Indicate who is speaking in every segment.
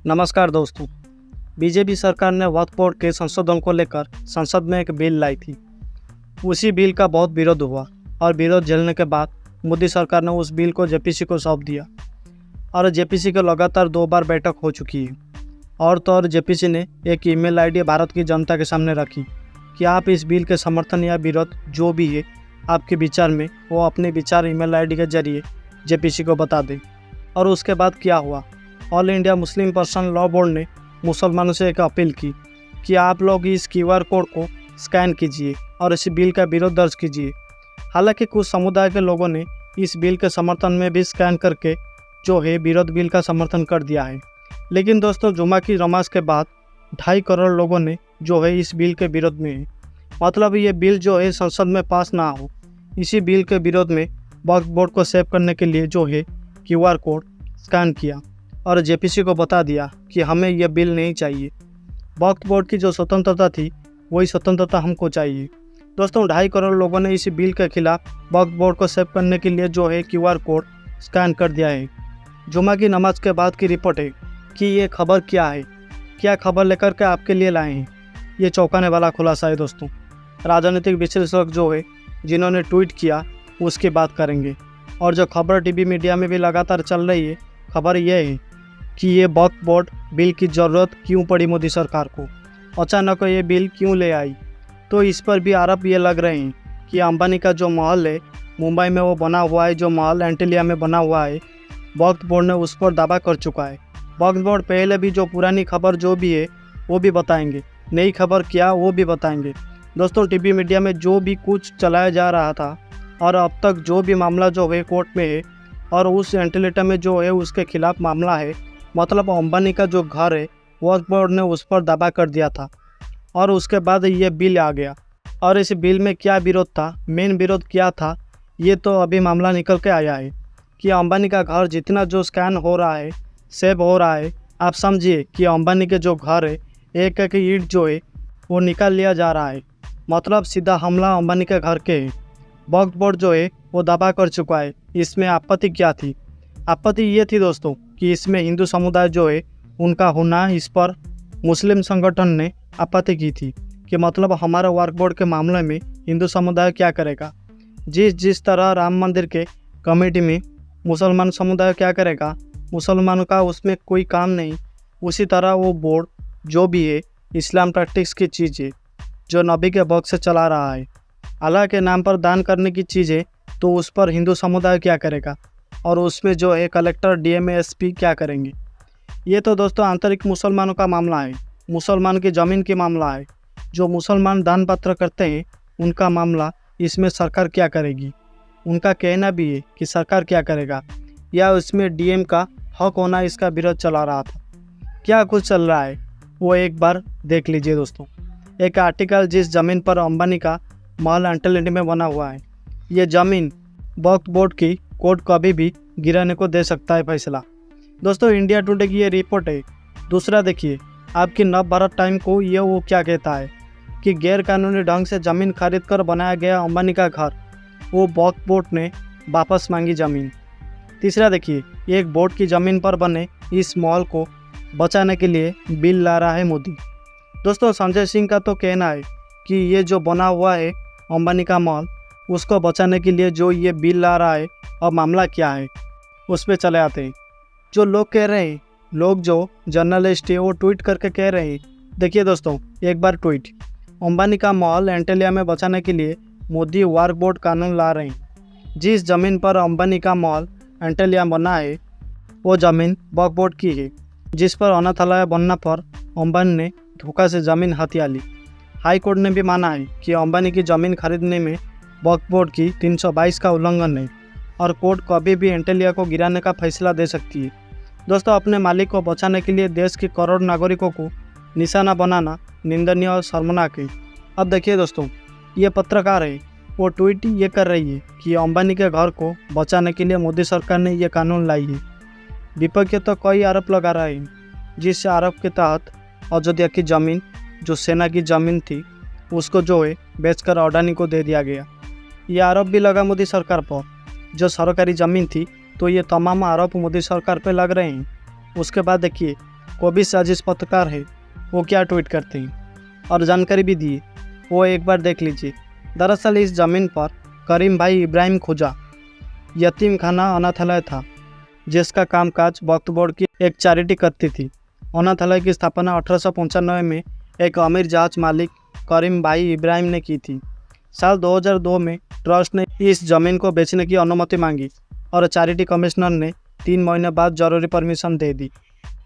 Speaker 1: नमस्कार दोस्तों। बीजेपी सरकार ने वक्फ बोर्ड के संशोधन को लेकर संसद में एक बिल लाई थी। उसी बिल का बहुत विरोध हुआ और विरोध झेलने के बाद मोदी सरकार ने उस बिल को जेपीसी को सौंप दिया और जेपीसी की लगातार 2 बार बैठक हो चुकी है। और तो और जेपीसी ने एक ईमेल आईडी भारत की जनता के सामने रखी कि आप इस बिल के समर्थन या विरोध जो भी है आपके विचार में वो अपने विचार ईमेल आईडी के जरिए जेपीसी को बता दें। और उसके बाद क्या हुआ, all India Muslim personal law board ने मुसलमानों से एक अपील की कि आप लोग इस क्यूआर कोड को स्कैन कीजिए और इस बिल का विरोध दर्ज कीजिए। हालांकि कुछ समुदाय के लोगों ने इस बिल के समर्थन में भी स्कैन करके जो है विरोध बिल का समर्थन कर दिया है। लेकिन दोस्तों, जुमा की नमाज के बाद 2.5 करोड़ लोगों ने जो है इस बिल के विरोध में है। मतलब ये बिल जो है संसद में पास ना हो। इसी बिल के विरोध में वक्फ बोर्ड को सेव करने के लिए जो है क्यूआर कोड स्कैन किया और जेपीसी को बता दिया कि हमें यह बिल नहीं चाहिए। वक्फ बोर्ड की जो स्वतंत्रता थी वही स्वतंत्रता हमको चाहिए। दोस्तों, 2.5 करोड़ लोगों ने इस बिल के खिलाफ वक्फ बोर्ड को सेव करने के लिए जो है क्यूआर कोड स्कैन कर दिया है। जुमा की नमाज के बाद की रिपोर्ट है कि ये खबर क्या खबर लेकर के आपके लिए लाए हैं। ये चौंकाने वाला खुलासा है दोस्तों। राजनीतिक विश्लेषक जो है जिन्होंने ट्वीट किया उसकी बात करेंगे। और जो खबर टीवी मीडिया में भी लगातार चल रही है, खबर यह है कि ये वक्फ बोर्ड बिल की ज़रूरत क्यों पड़ी मोदी सरकार को, अचानक ये बिल क्यों ले आई। तो इस पर भी आरोप ये लग रहे हैं कि अंबानी का जो महल है मुंबई में वो बना हुआ है, जो महल एंटीलिया में बना हुआ है, वक्फ बोर्ड ने उस पर दावा कर चुका है। वक्फ बोर्ड पहले भी जो पुरानी खबर जो भी है वो भी बताएंगे, नई खबर क्या वो भी बताएंगे। दोस्तों, टीवी मीडिया में जो भी कुछ चलाया जा रहा था और अब तक जो भी मामला जो है कोर्ट में है और उस वेंटिलेटर में जो है उसके खिलाफ मामला है, मतलब अंबानी का जो घर है वक्फ बोर्ड ने उस पर दावा कर दिया था और उसके बाद ये बिल आ गया। और इस बिल में क्या विरोध था, मेन विरोध क्या था, ये तो अभी मामला निकल के आया है कि अंबानी का घर जितना जो स्कैन हो रहा है, सेव हो रहा है, आप समझिए कि अंबानी के जो घर है एक एक ईंट जो है वो निकाल लिया जा रहा है। मतलब सीधा हमला अंबानी के घर के है। वक्फ बोर्ड जो है वो दावा कर चुका है। इसमें आपत्ति क्या थी? आपत्ति ये थी दोस्तों कि इसमें हिंदू समुदाय जो है उनका होना, इस पर मुस्लिम संगठन ने आपत्ति की थी कि मतलब हमारा वक्फ बोर्ड के मामले में हिंदू समुदाय क्या करेगा। जिस तरह राम मंदिर के कमेटी में मुसलमान समुदाय क्या करेगा, मुसलमानों का उसमें कोई काम नहीं, उसी तरह वो बोर्ड जो भी है इस्लाम प्रैक्टिस की चीज़ है जो नबी के वक्त से चला रहा है। अल्लाह के नाम पर दान करने की चीज़ें तो उस पर हिंदू समुदाय क्या करेगा और उसमें जो है कलेक्टर डीएम एसपी क्या करेंगे। ये तो दोस्तों आंतरिक मुसलमानों का मामला है, मुसलमान की ज़मीन की मामला है। जो मुसलमान दान पत्र करते हैं उनका मामला, इसमें सरकार क्या करेगी। उनका कहना भी है कि सरकार क्या करेगा, या उसमें डीएम का हक होना इसका विरोध चला रहा था। क्या कुछ चल रहा है वो एक बार देख लीजिए दोस्तों। एक आर्टिकल, जिस ज़मीन पर अंबानी का महल एंटीलिया में बना हुआ है, ये ज़मीन वक्फ बोर्ड की कोर्ट कभी भी गिराने को दे सकता है फैसला। दोस्तों, इंडिया टुडे की ये रिपोर्ट है। दूसरा देखिए आपकी नव भारत टाइम को ये वो क्या कहता है कि गैरकानूनी ढंग से ज़मीन खरीद कर बनाया गया अंबानी का घर, वो वक्फ बोर्ड ने वापस मांगी ज़मीन। तीसरा देखिए, एक बोर्ड की ज़मीन पर बने इस महल को बचाने के लिए बिल ला रहा है मोदी। दोस्तों, संजय सिंह का तो कहना है कि ये जो बना हुआ है अंबानी का महल, उसको बचाने के लिए जो ये बिल ला रहा है, और मामला क्या है उस पर चले आते हैं। जो लोग कह रहे हैं, लोग जो जर्नलिस्ट है वो ट्वीट करके कह रहे हैं। देखिए दोस्तों, एक बार ट्वीट, अंबानी का महल एंटीलिया में बचाने के लिए मोदी वक्फ बोर्ड कानून ला रहे हैं। जिस ज़मीन पर अंबानी का महल एंटीलिया बना है वो ज़मीन वक्फ बोर्ड की है, जिस पर अनाथालय बनने पर अंबानी ने धोखा से ज़मीन हथिया ली। हाई कोर्ट ने भी माना है कि अंबानी की ज़मीन खरीदने में वक्फ बोर्ड की 322 का उल्लंघन है और कोर्ट कभी भी एंटीलिया को गिराने का फैसला दे सकती है। दोस्तों, अपने मालिक को बचाने के लिए देश के करोड़ नागरिकों को निशाना बनाना निंदनीय और शर्मनाक है। अब देखिए दोस्तों, ये पत्रकार है, वो ट्वीट ये कर रही है कि अंबानी के घर को बचाने के लिए मोदी सरकार ने ये कानून लाई है। विपक्ष तो कई आरोप लगा रहे हैं, जिस आरोप के तहत अयोध्या की ज़मीन जो सेना की ज़मीन थी उसको जो है बेचकर अडानी को दे दिया गया। ये आरोप भी लगा मोदी सरकार पर, जो सरकारी ज़मीन थी तो ये तमाम आरोप मोदी सरकार पे लग रहे हैं। उसके बाद देखिए को भी साजिश पत्रकार है वो क्या ट्वीट करते हैं और जानकारी भी दी वो एक बार देख लीजिए। दरअसल इस ज़मीन पर करीम भाई इब्राहिम खोजा यतीम खाना अनाथालय था, जिसका कामकाज वक्फ बोर्ड की एक चैरिटी करती थी। अनाथालय की स्थापना 1895 में एक अमीर जहाज मालिक करीम भाई इब्राहिम ने की थी। साल 2002 में ट्रस्ट ने इस ज़मीन को बेचने की अनुमति मांगी और चैरिटी कमिश्नर ने 3 महीने बाद जरूरी permission they the.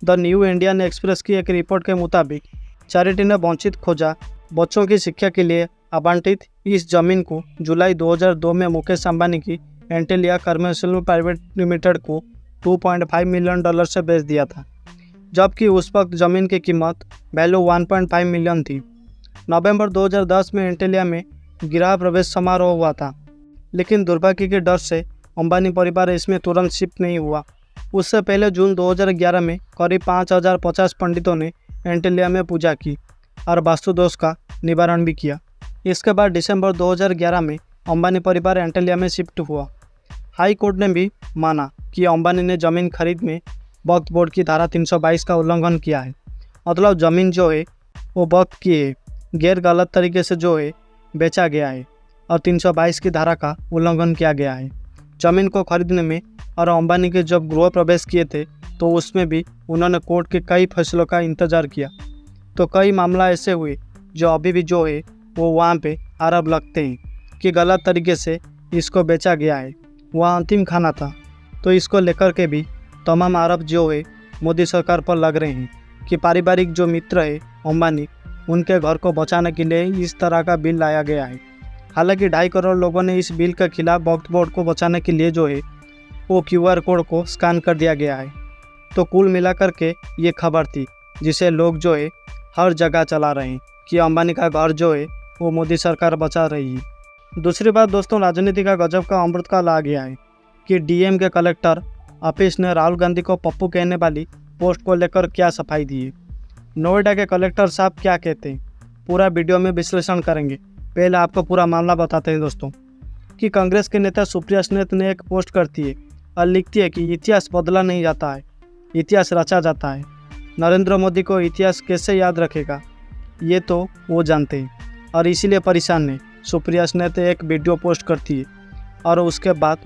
Speaker 1: The new Indian express की एक रिपोर्ट के मुताबिक चैरिटी ने वंचित खोजा बच्चों की शिक्षा के लिए आवंटित इस जमीन को जुलाई 2002 में मुकेश अंबानी की एंटेलिया कमर्शियल प्राइवेट लिमिटेड को $2.5 मिलियन से बेच दिया था, जबकि उस वक्त ज़मीन की कीमत वैल्यू 1.5 मिलियन थी। नवंबर 2010 में एंटेलिया में गृह प्रवेश समारोह हुआ था, लेकिन दुर्भाग्य के डर से अंबानी परिवार इसमें तुरंत शिफ्ट नहीं हुआ। उससे पहले जून 2011 में करीब 5050 पंडितों ने एंटेलिया में पूजा की और वास्तु दोष का निवारण भी किया। इसके बाद दिसंबर 2011 में अंबानी परिवार एंटेलिया में शिफ्ट हुआ। हाई कोर्ट ने भी माना कि अंबानी ने ज़मीन खरीद में वक्फ बोर्ड की धारा 322 का उल्लंघन किया है। मतलब ज़मीन जो है वो वक्फ की है, गैर गलत तरीके से जो है बेचा गया है और 322 की धारा का उल्लंघन किया गया है। ज़मीन को खरीदने में और अंबानी के जब गृह प्रवेश किए थे तो उसमें भी उन्होंने कोर्ट के कई फैसलों का इंतज़ार किया। तो कई मामला ऐसे हुए जो अभी भी जो है वो वहाँ पे आरोप लगते हैं कि गलत तरीके से इसको बेचा गया है, वह अंतिम खाना था। तो इसको लेकर के भी तमाम आरोप जो है मोदी सरकार पर लग रहे हैं कि पारिवारिक जो मित्र है अंबानी, उनके घर को बचाने के लिए इस तरह का बिल लाया गया है। हालांकि 2.5 करोड़ लोगों ने इस बिल के खिलाफ वक्फ बोर्ड को बचाने के लिए जो है वो QR कोड को स्कैन कर दिया गया है। तो कुल मिलाकर के ये खबर थी जिसे लोग जो है हर जगह चला रहे हैं कि अंबानी का घर जो है वो मोदी सरकार बचा रही है। दूसरी बात दोस्तों, राजनीति का गजब का अमृतकाल आ गया है कि DM के कलेक्टर ऑफिस ने राहुल गांधी को पप्पू कहने वाली पोस्ट को लेकर क्या सफाई दी है। नोएडा के कलेक्टर साहब क्या कहते हैं, पूरा वीडियो में विश्लेषण करेंगे। पहले आपको पूरा मामला बताते हैं दोस्तों कि कांग्रेस के नेता सुप्रिया स्नेत ने एक पोस्ट करती है और लिखती है कि इतिहास बदला नहीं जाता है, इतिहास रचा जाता है। नरेंद्र मोदी को इतिहास कैसे याद रखेगा ये तो वो जानते हैं और इसीलिए परेशान है। सुप्रिया स्नेत एक वीडियो पोस्ट करती है और उसके बाद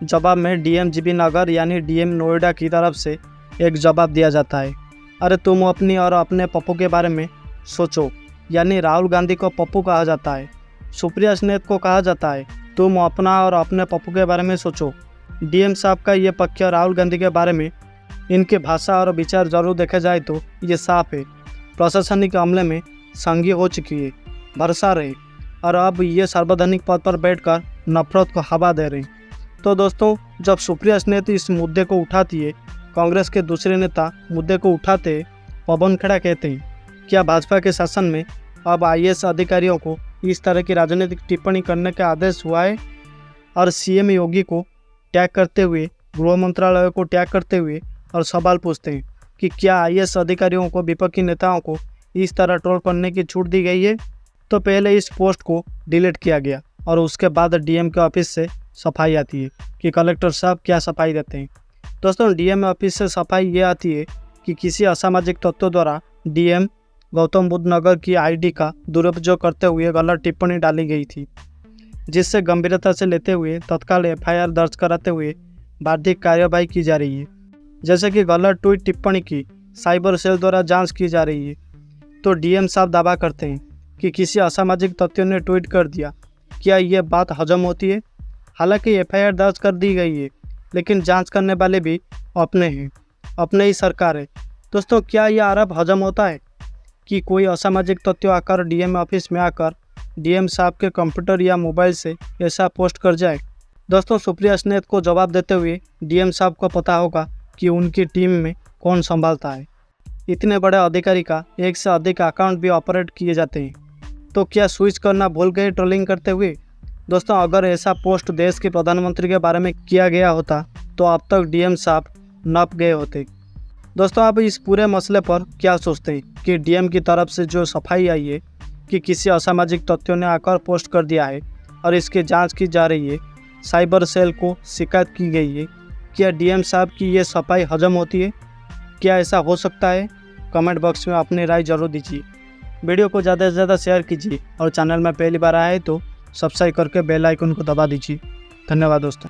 Speaker 1: जवाब में DM GB नगर यानी DM नोएडा की तरफ से एक जवाब दिया जाता है, अरे तुम अपनी और अपने पप्पू के बारे में सोचो। यानी राहुल गांधी को पप्पू कहा जाता है, सुप्रिया स्नेत को कहा जाता है तुम अपना और अपने पप्पू के बारे में सोचो। DM साहब का ये पक्ष राहुल गांधी के बारे में इनके भाषा और विचार जरूर देखा जाए तो ये साफ है, प्रशासनिक अमले में संगी हो चुकी है, भरसा रहे और अब ये सार्वजनिक पद पर बैठकर नफरत को हवा दे रहे। तो दोस्तों, जब सुप्रिया स्नेत इस मुद्दे को उठाती है, कांग्रेस के दूसरे नेता मुद्दे को उठाते पवन खेड़ा कहते हैं क्या भाजपा के शासन में अब IAS अधिकारियों को इस तरह की राजनीतिक टिप्पणी करने का आदेश हुआ है। और CM योगी को टैग करते हुए, गृह मंत्रालय को टैग करते हुए और सवाल पूछते हैं कि क्या IAS अधिकारियों को विपक्षी नेताओं को इस तरह ट्रोल करने की छूट दी गई है। तो पहले इस पोस्ट को डिलीट किया गया और उसके बाद DM के ऑफिस से सफाई आती है कि कलेक्टर साहब क्या सफाई देते हैं। दोस्तों, DM ऑफिस से सफाई ये आती है कि किसी असामाजिक तत्वों द्वारा DM गौतम बुद्ध नगर की ID का दुरुपयोग करते हुए गलत टिप्पणी डाली गई थी, जिससे गंभीरता से लेते हुए तत्काल FIR दर्ज कराते हुए बाध्यक कार्यवाही की जा रही है। जैसे कि गलत ट्वीट टिप्पणी की साइबर सेल द्वारा जांच की जा रही है। तो DM साहब दावा करते हैं कि किसी असामाजिक तत्व ने ट्वीट कर दिया, क्या ये बात हजम होती है। हालांकि FIR दर्ज कर दी गई है, लेकिन जांच करने वाले भी अपने हैं, अपने ही सरकार है। दोस्तों, क्या यह आरोप हजम होता है कि कोई असामाजिक तत्व आकर DM ऑफिस में आकर DM साहब के कंप्यूटर या मोबाइल से ऐसा पोस्ट कर जाए। दोस्तों, सुप्रिया स्नेत को जवाब देते हुए DM साहब को पता होगा कि उनकी टीम में कौन संभालता है। इतने बड़े अधिकारी का एक से अधिक अकाउंट भी ऑपरेट किए जाते हैं, तो क्या स्विच करना भूल गए ट्रोलिंग करते हुए। दोस्तों, अगर ऐसा पोस्ट देश के प्रधानमंत्री के बारे में किया गया होता तो अब तक DM साहब नप गए होते। दोस्तों, आप इस पूरे मसले पर क्या सोचते हैं कि DM की तरफ से जो सफाई आई है कि किसी असामाजिक तत्व ने आकर पोस्ट कर दिया है और इसकी जांच की जा रही है, साइबर सेल को शिकायत की गई है, क्या DM साहब की ये सफाई हजम होती है। क्या ऐसा हो सकता है कमेंट बॉक्स में अपनी राय जरूर दीजिए। वीडियो को ज़्यादा से ज़्यादा शेयर कीजिए और चैनल में पहली बार आए तो सब्सक्राइब करके बेल आइकन को दबा दीजिए। धन्यवाद दोस्तों।